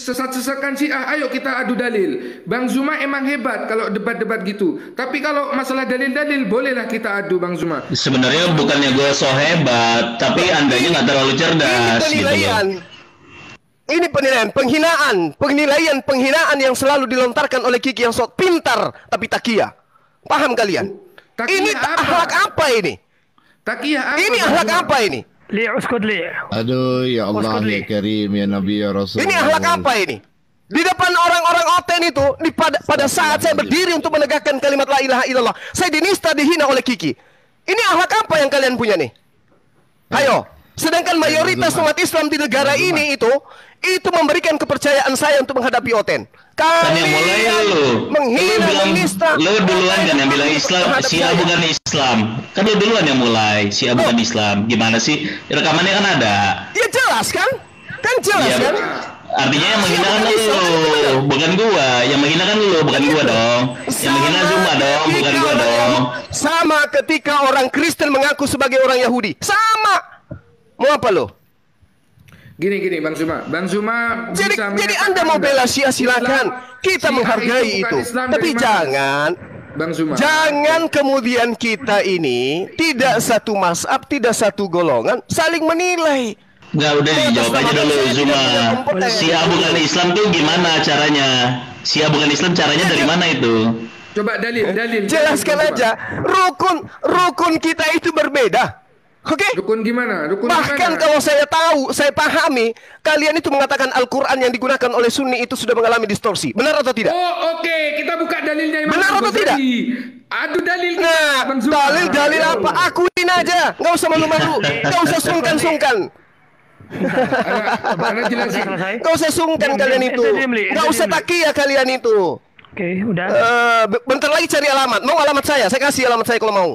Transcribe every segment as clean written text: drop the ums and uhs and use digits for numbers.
sesat-sesatkan Syiah, ayo kita adu dalil. Bang Zuma emang hebat kalau debat-debat gitu. Tapi kalau masalah dalil-dalil, bolehlah kita adu Bang Zuma. Sebenarnya bukannya gue so hebat, tapi andanya nggak terlalu cerdas. Ini penilaian. Ini penghinaan yang selalu dilontarkan oleh Kiki yang sok pintar tapi takia. Paham kalian? Ini akhlak apa ini? Takiyah apa? Ini akhlak apa ini? Uskut li. Aduh, ya Allah, ya Karim, ya Nabi, ya Rasul. Ini akhlak apa ini? Di depan orang-orang Oten itu, pada saat saya berdiri untuk menegakkan kalimat la ilaha illallah, saya dinista, dihina oleh Kiki. Ini akhlak apa yang kalian punya nih? Ayo. Sedangkan mayoritas umat Islam di negara ini itu memberikan kepercayaan saya untuk menghadapi Oten. Kan yang mulai lu menghina, menista. Lu duluan kan yang bilang Islam, Syiah bukan Islam. Kan lu duluan yang mulai, Syiah bukan Islam. Gimana sih? Rekamannya kan ada. Ya jelas kan? Kan jelas kan? Artinya yang menghina kan lu, bukan gua. Yang menghina kan lu, bukan gua dong. Yang menghina Zuma dong, bukan gua dong. Sama ketika orang Kristen mengaku sebagai orang Yahudi. Sama. Mau apa lo? Gini Bang Zuma Jadi Anda mau bela Syiah silakan. Kita menghargai itu. Tapi jangan Bang Zuma, jangan kemudian kita ini tidak satu mazhab, tidak satu golongan saling menilai. Nggak, udah dijawab aja dulu Zuma. Syiah bukan Islam tuh gimana caranya? Syiah bukan Islam caranya dari mana itu? Coba dalil. Jelaskan aja. Rukun kita itu berbeda. Oke? Rukun gimana? Bahkan kalau saya tahu, saya pahami, kalian itu mengatakan Al-Quran yang digunakan oleh Sunni itu sudah mengalami distorsi. Benar atau tidak? Oh, oke. Kita buka dalilnya. Benar atau tidak? Adu dalil. Nah, dalil apa? Akuin aja. Nggak usah malu-malu. Nggak usah sungkan-sungkan. Nggak usah sungkan kalian itu. Nggak usah takia kalian itu. Oke, udah. Bentar lagi cari alamat. Mau alamat saya? Saya kasih alamat saya kalau mau.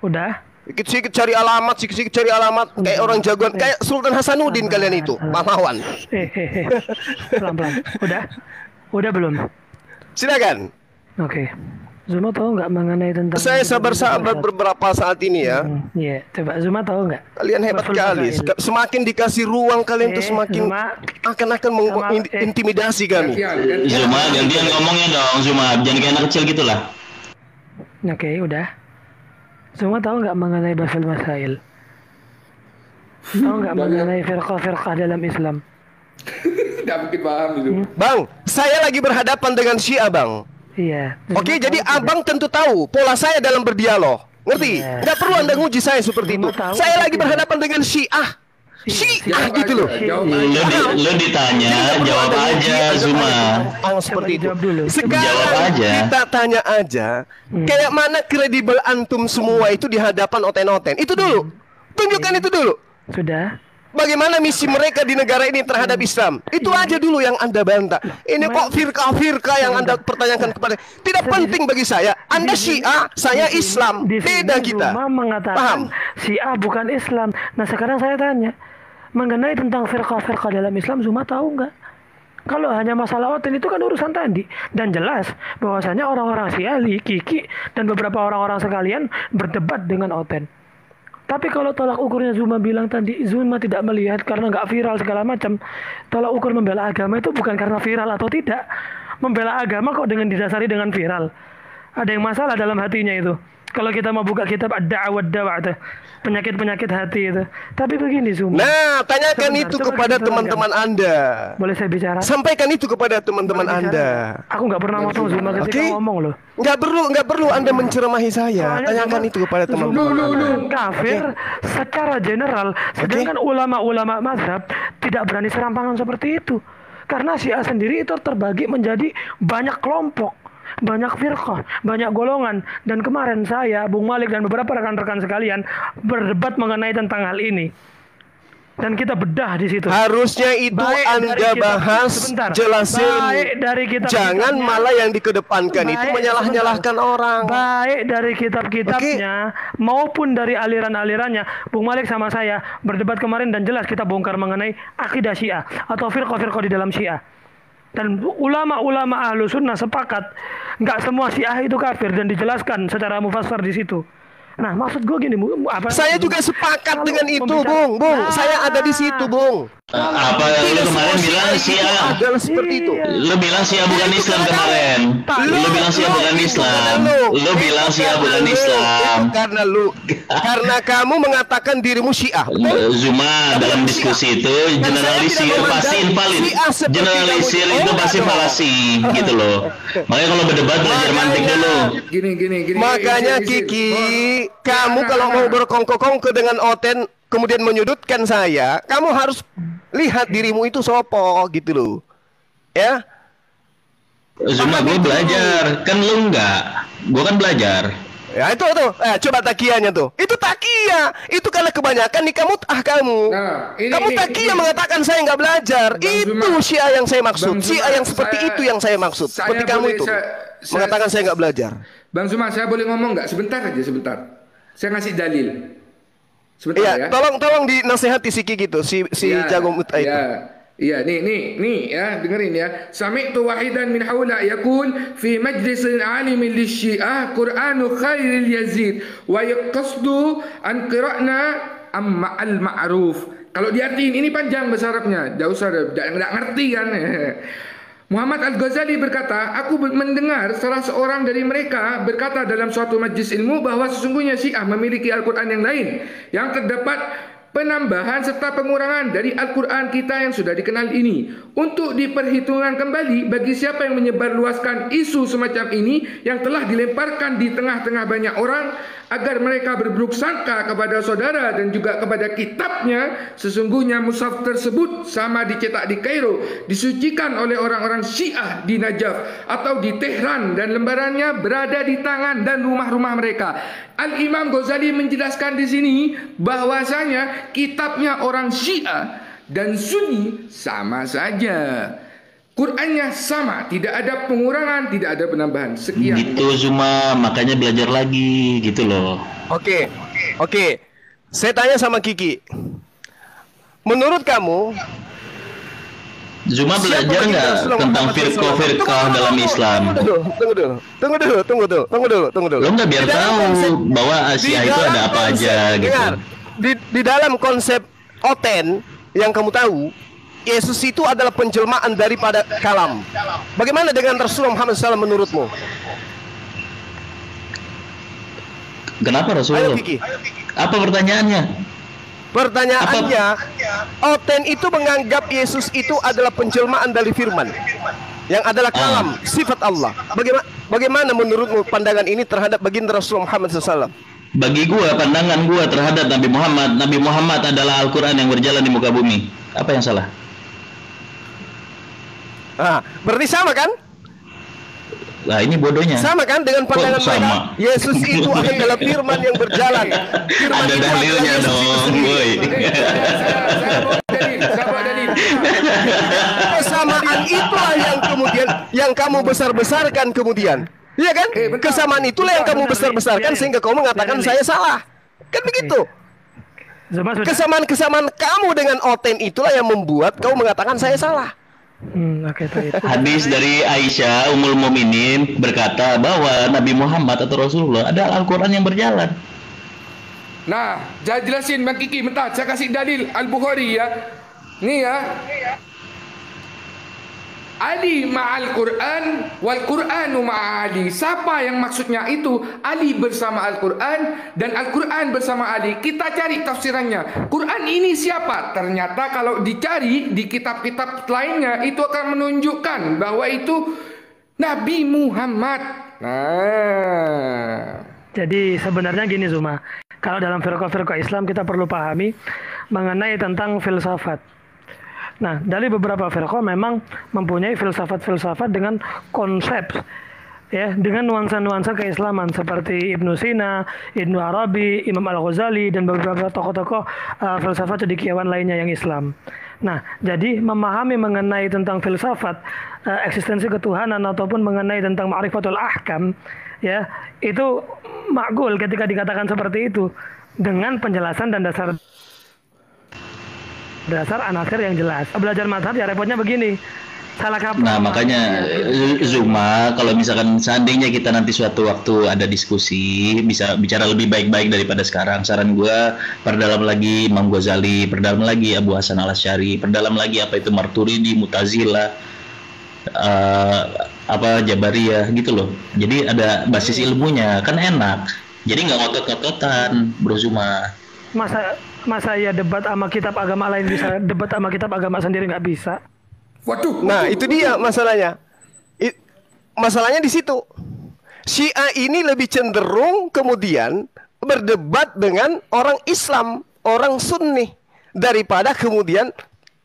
Udah. Sikit-sikit cari alamat, kayak orang jagoan, kayak Sultan Hasanuddin kalian itu, pahlawan. Pelan-pelan. Udah belum? Silakan. Oke. Zuma tahu nggak mengenai tentang? Saya sabar-sabar beberapa saat ini ya. Iya, coba Zuma tahu nggak? Kalian hebat kali. Semakin dikasih ruang kalian tuh semakin akan mengintimidasi kami. Zuma, gantian ngomongnya dong, Zuma. Jangan kayak anak kecil gitulah. Oke, udah. Zuma tahu nggak mengenai Basil Masail? Tahu nggak mengenai firqah-firqah dalam Islam? Tidak mungkin paham itu. Bang, saya lagi berhadapan dengan Syiah, Bang. Iya. Oke, jadi abang tentu tahu pola saya dalam berdialog. Ngerti? Nggak perlu Anda nguji saya seperti itu. Saya lagi berhadapan dengan Syiah. Syiah gitu loh. Lu ditanya, jawab aja Zuma. Seperti itu. Jawab Sekarang aja. kita tanya aja, kayak mana kredibel antum semua itu di hadapan Oten-Oten. Itu dulu. Tunjukkan itu dulu. Sudah. Bagaimana misi mereka di negara ini terhadap Islam? Itu aja dulu yang Anda bantah. Ini kok firqah-firqah yang Anda pertanyakan kepada. Tidak penting bagi saya. Anda Syiah, saya Islam. Beda kita. Zuma mengatakan Syiah bukan Islam. Nah sekarang saya tanya, mengenai tentang firqah-firqah dalam Islam, Zuma tahu nggak? Kalau hanya masalah Oten itu kan urusan tadi. Dan jelas bahwasanya orang-orang Syiah, Kiki, dan beberapa orang-orang sekalian berdebat dengan Oten. Tapi kalau tolak ukurnya Zuma bilang tadi, Zuma tidak melihat karena nggak viral segala macam. Tolak ukur membela agama itu bukan karena viral atau tidak. Membela agama kok dengan didasari dengan viral. Ada yang masalah dalam hatinya itu. Kalau kita mau buka kitab ad-da'wah itu, penyakit-penyakit hati itu. Tapi begini Zuma. Nah, tanyakan itu kepada teman-teman Anda. Boleh saya bicara? Sampaikan itu kepada teman-teman Anda. Aku nggak pernah ngomong Zuma ketika ngomong loh. Nggak perlu Anda menceramahi saya. Tanyakan itu kepada teman-teman Anda. Kafir secara general, sedangkan ulama-ulama mazhab tidak berani serampangan seperti itu. Karena Syiah sendiri itu terbagi menjadi banyak kelompok, banyak firqah, banyak golongan. Dan kemarin saya, Bung Malik dan beberapa rekan-rekan sekalian berdebat mengenai tentang hal ini. Dan kita bedah di situ. Harusnya itu Anda bahas, jelasin. Jangan malah yang dikedepankan itu menyalah-nyalahkan orang. Baik dari kitab-kitabnya maupun dari aliran-alirannya. Bung Malik sama saya berdebat kemarin dan jelas kita bongkar mengenai akidah Syiah atau firqah-firqah di dalam Syiah. Dan ulama-ulama ahlu sunnah sepakat nggak semua Syiah itu kafir dan dijelaskan secara mufassar di situ. Nah, maksud gue gini, Saya juga sepakat kalau dengan itu, pembicaraan- Bung. Saya ada di situ, Bung. Apa lu kemarin bilang Syiah? adalah seperti itu. Lu bilang Syiah bukan Islam kemarin. Lu bilang Syiah bukan Islam. Lu bilang Syiah bukan Islam. Karena kamu mengatakan dirimu Syiah. Zuma dalam diskusi itu generalisir pasti invalid. Generalisir itu pasti falasi gitu loh. Makanya kalau berdebat belajar mantik dulu. Gini. Makanya Kiki, kamu kalau mau berkongko-kongko dengan Oten kemudian menyudutkan saya, kamu harus lihat dirimu itu sopo gitu loh. Ya. Zuma gue belajar, kan lu enggak. Gue kan belajar. Ya itu tuh. Coba takianya tuh. Itu takia. Itu karena kebanyakan nih kamu kamu. Nah, Kamu takia mengatakan saya nggak belajar. Bang Itu Zuma. Syiah yang saya maksud. Bang Zuma, Syiah yang seperti saya- itu yang saya maksud. saya Seperti kamu boleh- itu. saya- Mengatakan saya nggak belajar. Bang Zuma, saya boleh ngomong nggak? Sebentar aja, sebentar. Saya ngasih dalil. Sebentar Iya, ya. tolong dinasehati si Kiki gitu, si Ya, jago muta itu. Iya, nih ya, dengerin ya. Sami'tu wahidan min haula yaqul fi majlisin alimin lisyiah Qur'anu khairil yazid wa yaqasdu an qira'na amma al ma'ruf. Kalau diartiin ini panjang bahasa Arabnya. Enggak usah enggak ngerti kan. Muhammad Al-Ghazali berkata, aku mendengar salah seorang dari mereka berkata dalam suatu majlis ilmu bahwa sesungguhnya Syiah memiliki Al-Quran yang lain yang terdapat penambahan serta pengurangan dari Al-Quran kita yang sudah dikenal ini untuk diperhitungkan kembali bagi siapa yang menyebarluaskan isu semacam ini yang telah dilemparkan di tengah-tengah banyak orang agar mereka berburuk sangka kepada saudara dan juga kepada kitabnya. Sesungguhnya mushaf tersebut sama dicetak di Kairo, disucikan oleh orang-orang Syiah di Najaf atau di Tehran dan lembarannya berada di tangan dan rumah-rumah mereka. Al-Imam Ghazali menjelaskan di sini bahwasanya kitabnya orang Syiah dan Sunni sama saja. Qurannya sama, tidak ada pengurangan, tidak ada penambahan. Sekian. Gitu Zuma, makanya belajar lagi gitu loh. Oke. Saya tanya sama Kiki. Menurut kamu, Zuma belajar siapa nggak baginda Rasulullah tentang Muhammad SAW? firqah dalam Islam? Tunggu dulu. Lo nggak biar Di dalam tahu konsep- bahwa di Asia itu dalam ada apa konsep- aja gitu. dengar, di dalam konsep Oten yang kamu tahu, Yesus itu adalah penjelmaan daripada kalam. Bagaimana dengan Rasulullah Muhammad SAW menurutmu? Kenapa Ayo Rasulullah? Kiki. Apa pertanyaannya? Pertanyaannya, Oten itu menganggap Yesus itu adalah penjelmaan dari firman yang adalah kalam, sifat Allah. Bagaimana menurutmu pandangan ini terhadap baginda Rasulullah Muhammad SAW? Bagi gua, pandangan gua terhadap Nabi Muhammad adalah Al-Quran yang berjalan di muka bumi. Apa yang salah? Berarti sama kan? Nah ini bodohnya. Sama kan dengan pandangan Kok sama? mereka? Yesus itu adalah firman yang berjalan. Firman Ada itu adalah dalilnya Yesus itu dong, sendiri. boy. Saya bawa dalil. Kesamaan itulah yang kemudian yang kamu besar-besarkan kemudian. Iya kan? Kesamaan itulah yang kamu besar-besarkan sehingga kamu mengatakan saya salah. Kan begitu. Zuma sudah. Kesamaan-kesamaan kamu dengan Oten itulah yang membuat kamu mengatakan saya salah. Oke, itu. Hadis dari Aisyah Ummul Mukminin berkata bahwa Nabi Muhammad atau Rasulullah ada Al-Quran yang berjalan. Nah, saya jelasin Bang Kiki, bentar. Saya kasih dalil Al-Bukhari ya. Ni ya. Ali ma'al Quran wal Quranu ma'ali. Siapa yang maksudnya itu? Ali bersama Al-Quran dan Al-Quran bersama Ali. Kita cari tafsirannya. Quran ini siapa? Ternyata kalau dicari di kitab-kitab lainnya itu akan menunjukkan bahwa itu Nabi Muhammad. Nah, Jadi sebenarnya gini Zuma, kalau dalam firqah-firqah Islam kita perlu pahami mengenai tentang filsafat. Nah, dari beberapa firqah memang mempunyai filsafat-filsafat dengan konsep, ya, dengan nuansa-nuansa keislaman seperti Ibnu Sina, Ibnu Arabi, Imam Al-Ghazali dan beberapa tokoh-tokoh filsafat cendekiawan lainnya yang Islam. Nah, jadi memahami mengenai tentang filsafat, eksistensi ketuhanan ataupun mengenai tentang ma'rifatul ahkam, ya, itu makgul ketika dikatakan seperti itu dengan penjelasan dan dasar anasir yang jelas. Belajar mazhab ya repotnya begini. Salah kaprah. Nah, makanya Zuma, kalau misalkan seandainya kita nanti suatu waktu ada diskusi, bisa bicara lebih baik-baik daripada sekarang. Saran gue, perdalam lagi Imam Ghazali, perdalam lagi Abu Hasan al-Asy'ari, perdalam lagi apa itu Maturidi, Mu'tazilah, Jabariyah gitu loh. Jadi ada basis ilmunya, kan enak. Jadi nggak ngotot-ngototan, Bro Zuma. Masa ya debat sama kitab agama lain bisa, debat sama kitab agama sendiri nggak bisa? Waduh. Nah, itu dia masalahnya. Masalahnya di situ. Syiah ini lebih cenderung kemudian berdebat dengan orang Islam, orang Sunni, daripada kemudian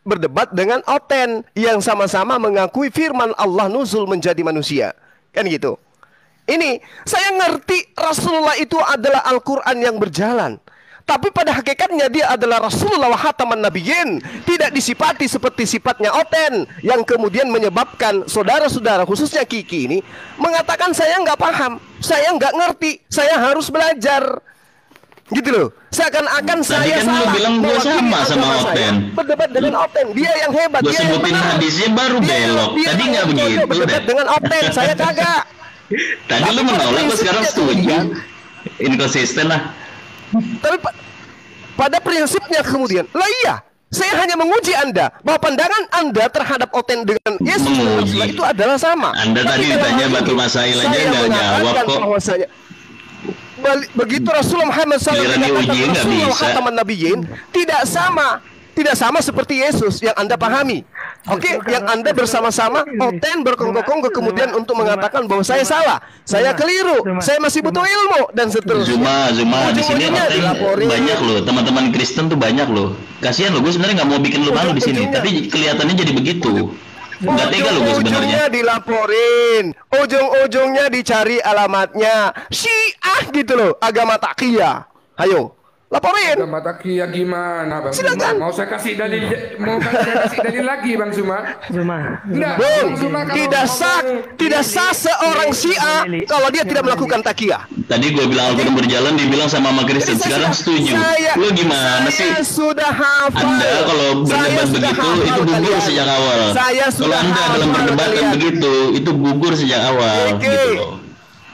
berdebat dengan Oten yang sama-sama mengakui firman Allah nuzul menjadi manusia. Kan gitu. Ini, saya ngerti Rasulullah itu adalah Al-Quran yang berjalan. Tapi pada hakikatnya dia adalah Rasulullah wa khataman nabiyyin, tidak disifati seperti sifatnya Oten, yang kemudian menyebabkan saudara-saudara khususnya Kiki ini mengatakan saya nggak paham, saya nggak ngerti, saya harus belajar, gitu loh. Seakan-akan saya kan salah. lu bilang gua sama Oten. Berdebat dengan Oten, dia yang hebat, Gua dia yang sebutin benar. hadisnya baru belok. Tadi nggak begitu. Berdebat dengan Oten, saya kagak. Tadi lu menolak, gua sekarang setuju. Inkonsisten lah. Tapi pada prinsipnya kemudian, lah iya, saya hanya menguji Anda bahwa pandangan Anda terhadap Oten dengan Yesus Menguji. itu adalah sama. Anda Tapi tadi dalam ditanya hal ini, batu masail aja saya nggak jawab mengatakan kok. bahwasanya begitu Rasulullah Muhammad SAW Giliran dikatakan diuji nggak Rasulullah bisa. khataman nabiyyin, tidak sama seperti Yesus yang Anda pahami. Oke, yang Anda bersama-sama Oten berkongkong kemudian untuk mengatakan bahwa saya salah, saya keliru, saya masih butuh ilmu dan seterusnya. Zuma, di sini Ujung-ujungnya Oten dilaporin. banyak loh, teman-teman Kristen tuh banyak loh. Kasihan loh, gue sebenarnya nggak mau bikin lu malu di sini, tapi kelihatannya jadi begitu. Nggak tega loh gue sebenarnya. Ujung-ujungnya dilaporin, ujung-ujungnya dicari alamatnya. Syiah gitu loh, agama takiyah. Ayo, laporin. Agama takiyah gimana Bang Silakan. Zuma? Mau saya kasih dalil lagi Bang Zuma? Enggak, Bung, Bang Zuma kalau tidak sah seorang Syiah kalau dia tidak melakukan takiyah. Tadi gue bilang Al-Quran berjalan, dibilang sama Kristen. Jadi Sekarang setuju. Lu gimana sih? Saya sudah hafal. Anda kalau berdebat Saya sudah begitu hafal itu gugur kalian. sejak awal. Saya Kalau sudah Anda dalam hafal perdebatan kalian. begitu, itu gugur sejak awal. Kiki, Gitu loh.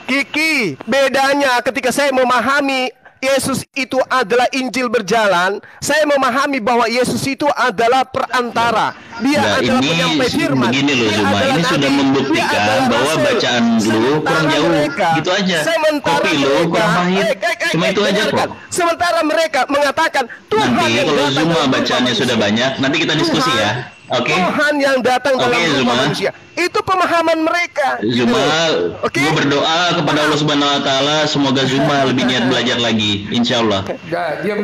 Kiki, bedanya ketika saya memahami Yesus itu adalah Injil berjalan, saya memahami bahwa Yesus itu adalah perantara. Dia Nah, adalah ini penyampai firman. begini loh Dia Zuma, adalah ini sudah nabi. Dia membuktikan adalah bahwa rasul. bacaan lu kurang Sementara jauh. mereka, Gitu aja. sementara Kopi lu mereka, kurang pahit. Cuma itu aja dengarkan. kok. Sementara mereka mengatakan Tuhan Nanti yang kalau datang Zuma dalam bacaannya rumah sudah manusia. banyak, nanti kita diskusi ya. Oke? Tuhan yang datang dalam Oke, rumah Zuma. manusia. Itu pemahaman mereka. Zuma, Oke? gue berdoa kepada Allah Subhanahu Wa Taala semoga Zuma lebih niat belajar lagi, insya Allah. Dah, diam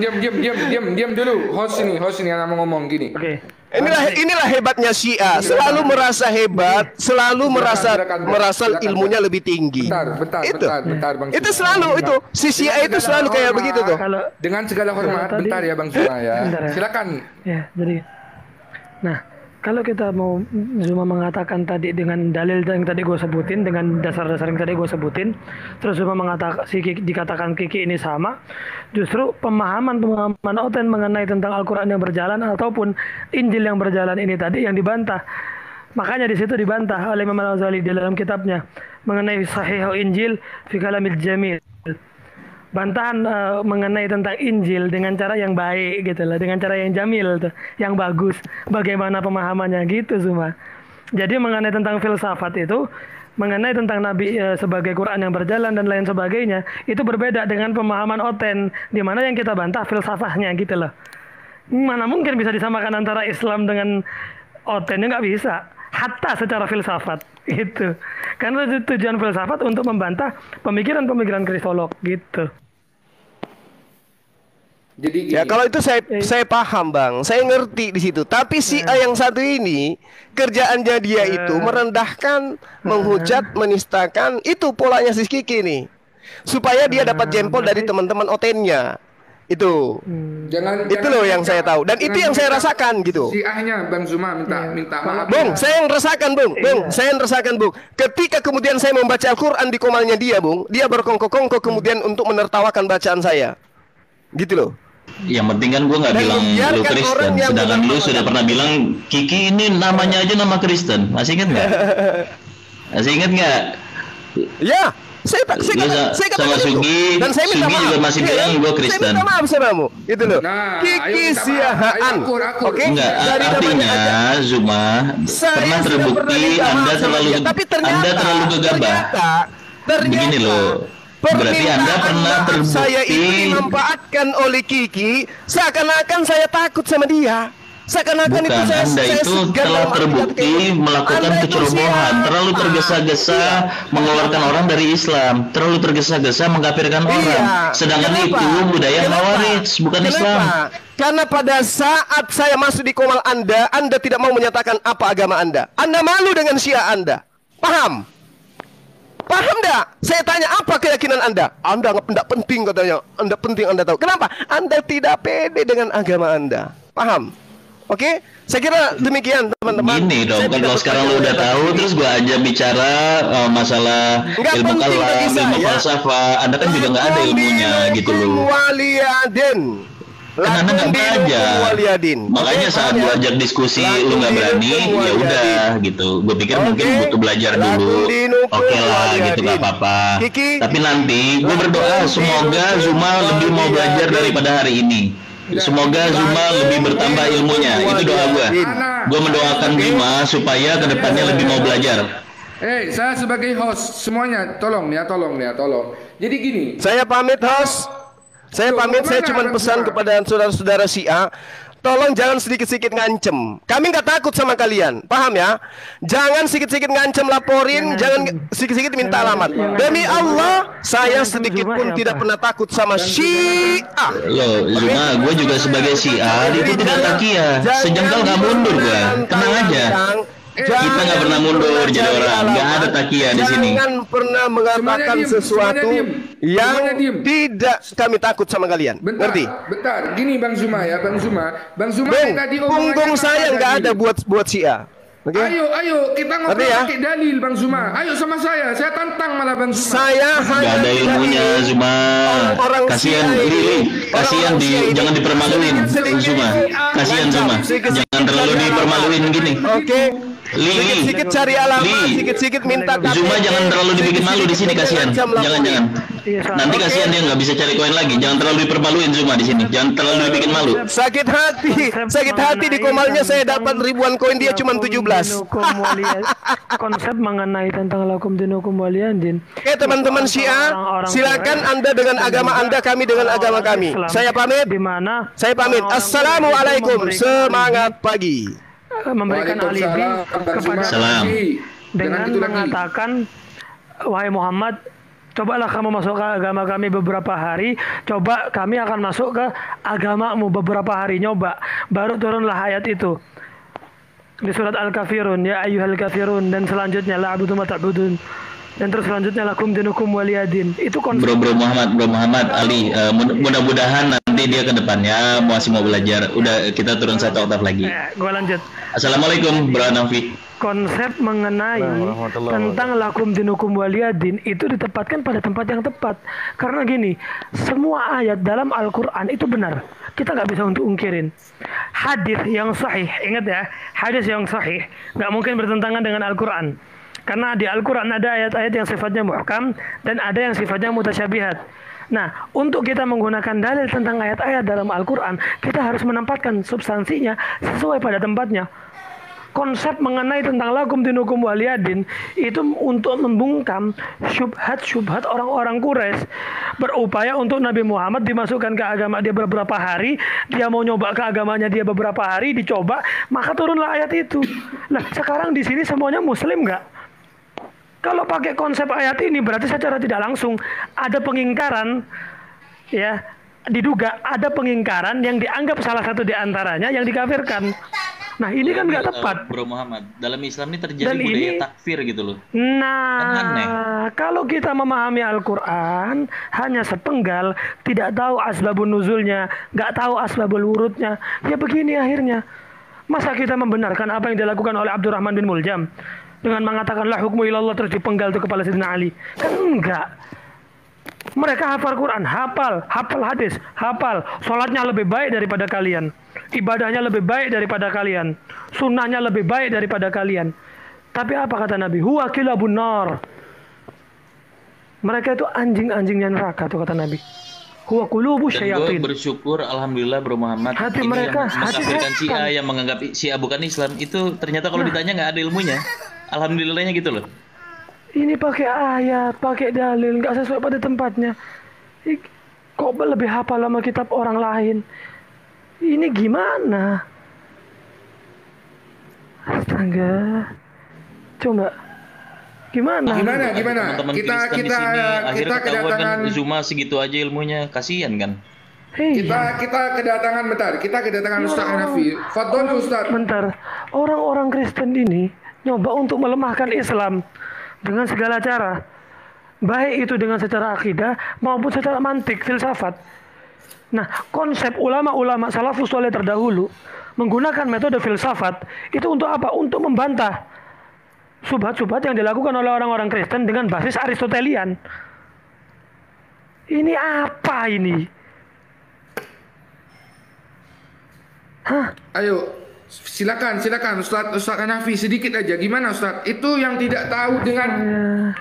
dulu. Host ini yang mau ngomong gini. Oke. Inilah hebatnya Syiah, selalu merasa hebat, selalu merasa ilmunya lebih tinggi. Bentar, Bang Itu Zuma. selalu itu si Syiah itu selalu kayak begitu tuh. Kalau Dengan segala hormat, Tadi- bentar ya Bang Zuma ya. Bentar ya. Silakan. ya, jadi nah, kalau kita mau Zuma mengatakan tadi dengan dalil yang tadi gue sebutin, dengan dasar-dasar yang tadi gue sebutin, terus Zuma mengatakan dikatakan Kiki ini sama, justru pemahaman Oten mengenai tentang Al-Quran yang berjalan ataupun Injil yang berjalan ini tadi yang dibantah. Makanya di situ dibantah oleh Imam Al-Ghazali di dalam kitabnya mengenai Sahih Injil fi Kalamil Jamil. Bantahan mengenai tentang Injil dengan cara yang baik gitu lah, dengan cara yang jamil tuh, yang bagus. Bagaimana pemahamannya gitu Zuma. Jadi mengenai tentang filsafat itu, mengenai tentang Nabi sebagai Quran yang berjalan dan lain sebagainya, itu berbeda dengan pemahaman Oten, di mana yang kita bantah filsafahnya gitu loh. Mana mungkin bisa disamakan antara Islam dengan Oten, nggak bisa. Hatta secara filsafat gitu. Karena tujuan filsafat untuk membantah pemikiran-pemikiran kristolog gitu. Jadi Ya kalau itu saya paham Bang, saya ngerti di situ. Tapi si A yang satu ini kerjaannya dia itu merendahkan, menghujat, menistakan. Itu polanya si Kiki nih, supaya dia dapat jempol dari teman-teman Otennya. Itu itu loh yang saya tahu, dan itu yang saya rasakan gitu. Syiahnya Bang Zuma minta maaf. Bung, saya yang rasakan Bung, saya yang rasakan Bung. Ketika kemudian saya membaca Al-Quran di komalnya dia Bung, dia berkongkok-kongkok kemudian untuk menertawakan bacaan saya, gitu loh. Yang penting kan gue nggak Dan bilang lu membiarkan Kristen, orang yang sedangkan lu menentang sudah agama. pernah bilang Kiki ini namanya aja nama Kristen, masih inget nggak? Masih inget nggak? Ya, saya Lu katakan sama itu. Sugi, Dan saya minta Sugi maaf. juga masih Iya, bilang gue Saya Kristen. minta maaf sama kamu. Itu loh. Nah, ayo Kiki minta maaf. Siahaan. Ayo akur. Oke? Enggak, Dari namanya artinya aja. Zuma Saya pernah sudah terbukti minta maaf Anda sama terlalu dia. Tapi ternyata, Anda terlalu gegabah. Ternyata, Begini loh. Berarti Anda permintaan pernah maaf terbukti saya itu dimanfaatkan oleh Kiki seakan-akan saya takut sama dia. Seakan-akan bukan itu saya Anda itu segan telah dalam terbukti arti kata melakukan Anda itu kecerobohan, siapa? terlalu tergesa-gesa mengeluarkan orang dari Islam, terlalu tergesa-gesa mengkafirkan orang. Iya. Sedangkan Kenapa? itu budaya Kenapa? Khawarij, bukan Kenapa? Islam. Karena pada saat saya masuk di komal Anda tidak mau menyatakan apa agama Anda. Anda malu dengan Syiah Anda. Paham? Paham enggak? Saya tanya apa keyakinan Anda? Anda enggak penting katanya. Anda penting Anda tahu. Kenapa? Anda tidak pede dengan agama Anda. Paham? Oke? Saya kira demikian teman-teman. Gini dong, Saya kan tidak kalau sekarang lu udah bertanya tahu, lagi. terus gua aja bicara masalah Nggak ilmu penting bagi kalam, ilmu saya. falsafah, Anda kan juga nggak ada ilmunya gitu Lakum loh. waliyadin. Kan Anda nggak Lakum belajar. dinukum waliyadin. Makanya Oke, saat paham gua ya? ajak diskusi lu Lakum nggak berani, dinukum ya udah waliyadin. gitu. Gue pikir Oke. mungkin butuh belajar Lakum dulu. dinukum Oke lah waliyadin. gitu, nggak apa-apa. Kiki. Tapi nanti gue Lakum berdoa semoga dinukum Zuma lebih mau belajar waliyadin. daripada hari ini. Semoga Zuma lebih bertambah ilmunya. Itu doa gue. Gue mendoakan Zuma supaya kedepannya lebih mau belajar. Saya sebagai host semuanya tolong. Jadi gini, Saya pamit host. Saya pamit. Saya cuma pesan kepada saudara-saudara Syiah. Tolong jangan sedikit-sedikit ngancem. Kami nggak takut sama kalian, paham ya? Jangan sedikit-sedikit ngancem laporin, jangan sedikit-sedikit minta alamat. Demi Allah, saya sedikit pun tidak pernah takut sama Syiah. Loh, Zuma, gue juga sebagai Syiah itu tidak takia. Sejengkal nggak mundur gue. Tenang aja. Kita nggak pernah mundur jadi orang. Nggak ada takia di sini. Jangan pernah mengatakan Semuanya diem, sesuatu semuanya diem. yang Semuanya diem. tidak kami takut sama kalian. bentar, Ngerti? Gini Bang Zuma ya, Bang Zuma Bung, tadi omongannya punggung saya nggak ada gini. buat Syiah. Oke? Ayo, kita ngobrol Ngerti ya? pakai dalil Bang Zuma. Ayo sama saya tantang malah Bang Zuma. Saya Gak hanya ada ilmunya tidak- Zuma. Orang Kasihan Syiah ini- Lili, kasihan orang Syiah ini- jangan dipermaluin Zuma. Kasihan Zuma. Jangan terlalu dipermaluin gini. Oke. Li, Sedikit-sedikit cari alamat, Li. sedikit-sedikit minta Zuma KTP. jangan terlalu dibikin malu di sini, kasihan. Jangan. Nanti Oke. kasihan dia nggak bisa cari koin lagi. Jangan terlalu dipermaluin Zuma di sini. Jangan terlalu dibikin malu. Sakit hati di komalnya saya dapat ribuan koin, dia cuma 17. Konsep mengenai tentang lakum dinukum waliyadin. Oke teman-teman Syiah, silakan Anda dengan agama Anda, kami dengan agama kami. Saya pamit. Di mana Saya pamit. Assalamualaikum. Semangat pagi. memberikan alibi Waalaikumsalam, Bang Zuma. kepada Salam. Jangan dengan gitu lagi. mengatakan, wahai Muhammad, cobalah kamu masuk ke agama kami beberapa hari, coba kami akan masuk ke agamamu beberapa hari, nyoba, baru turunlah ayat itu di surat Al-Kafirun, ya ayyuhal kafirun, dan selanjutnya la a'budu ma ta'budun, dan terus selanjutnya lakum dinukum waliyadin. Itu konsep. Bro Muhammad Ali, mudah-mudahan nanti dia ke depannya masih mau belajar. Udah kita turun satu oktav lagi. Gua lanjut. Assalamualaikum Bro Nafi. Konsep mengenai tentang lakum dinukum waliyadin itu ditempatkan pada tempat yang tepat. Karena gini, semua ayat dalam Al-Quran itu benar. Kita nggak bisa untuk ungkirin. Hadis yang sahih, ingat ya, hadis yang sahih nggak mungkin bertentangan dengan Al-Quran. Karena di Al-Quran ada ayat-ayat yang sifatnya muhkam dan ada yang sifatnya mutasyabihat. Nah, untuk kita menggunakan dalil tentang ayat-ayat dalam Al-Quran, kita harus menempatkan substansinya sesuai pada tempatnya. Konsep mengenai tentang lakum dinukum waliyadin itu untuk membungkam syubhat-syubhat orang-orang Quraisy, berupaya untuk Nabi Muhammad dimasukkan ke agama dia beberapa hari, dia mau nyoba ke agamanya dia beberapa hari, dicoba, maka turunlah ayat itu. Nah, sekarang di sini semuanya muslim nggak? Kalau pakai konsep ayat ini berarti secara tidak langsung ada pengingkaran, ya, diduga ada pengingkaran yang dianggap salah satu di antaranya yang dikafirkan. Nah, ini kan nggak tepat. Bro Muhammad, dalam Islam ini terjadi Dan budaya ini- takfir gitu loh. Nah, Kan aneh. kalau kita memahami Al-Quran hanya sepenggal, tidak tahu asbabun nuzulnya, nggak tahu asbabul wurudnya, ya begini akhirnya. Masa kita membenarkan apa yang dilakukan oleh Abdurrahman bin Muljam dengan mengatakan la hukmu ilallah terus dipenggal tuh kepala Sayyidina Ali? Kan enggak. Mereka hafal Quran, hafal hadis, hafal. Sholatnya lebih baik daripada kalian. Ibadahnya lebih baik daripada kalian. Sunnahnya lebih baik daripada kalian. Tapi apa kata Nabi? Huwa kilabun nar. Mereka itu anjing-anjingnya neraka tuh kata Nabi. Huwa qulubu Dan gue syayatin. bersyukur, alhamdulillah Bro Muhammad. Hati ini mereka, yang hati mengkafirkan setan. Syiah, yang menganggap Syiah bukan Islam, itu ternyata kalau ditanya nggak ada ilmunya. Alhamdulillahnya gitu loh. Ini pakai ayat, pakai dalil, nggak sesuai pada tempatnya. Kok lebih hafal sama kitab orang lain? Ini gimana? Astaga. Coba. Gimana? Gimana? Teman-teman Kita Kristen di sini akhirnya ketahuan kedatangan kan Zuma segitu aja ilmunya, kasihan kan. kita kedatangan bentar. Kita kedatangan Ustaz Hanafi. Fadhol Ustaz. Bentar. Orang-orang Kristen ini nyoba untuk melemahkan Islam dengan segala cara. Baik itu dengan secara akidah maupun secara mantik, filsafat. Nah, konsep ulama-ulama salafus saleh terdahulu menggunakan metode filsafat itu untuk apa? Untuk membantah subhat-subhat yang dilakukan oleh orang-orang Kristen dengan basis Aristotelian. Ini apa ini? Ayo, silakan Ustaz Hanafi sedikit aja. Gimana Ustaz? Itu yang tidak tahu dengan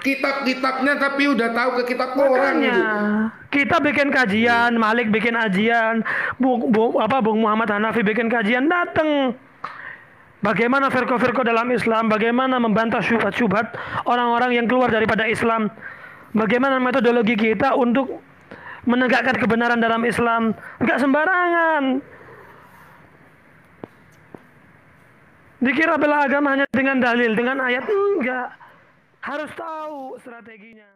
kitab-kitabnya tapi udah tahu ke kitab orang Makanya gitu. kita bikin kajian, Malik bikin kajian, Bung Muhammad Hanafi bikin kajian, datang. Bagaimana firqah-firqah dalam Islam, bagaimana membantah syubhat-syubhat orang-orang yang keluar daripada Islam. Bagaimana metodologi kita untuk menegakkan kebenaran dalam Islam. Enggak sembarangan. Dikira bela agama hanya dengan dalil, dengan ayat. Enggak. Harus tahu strateginya.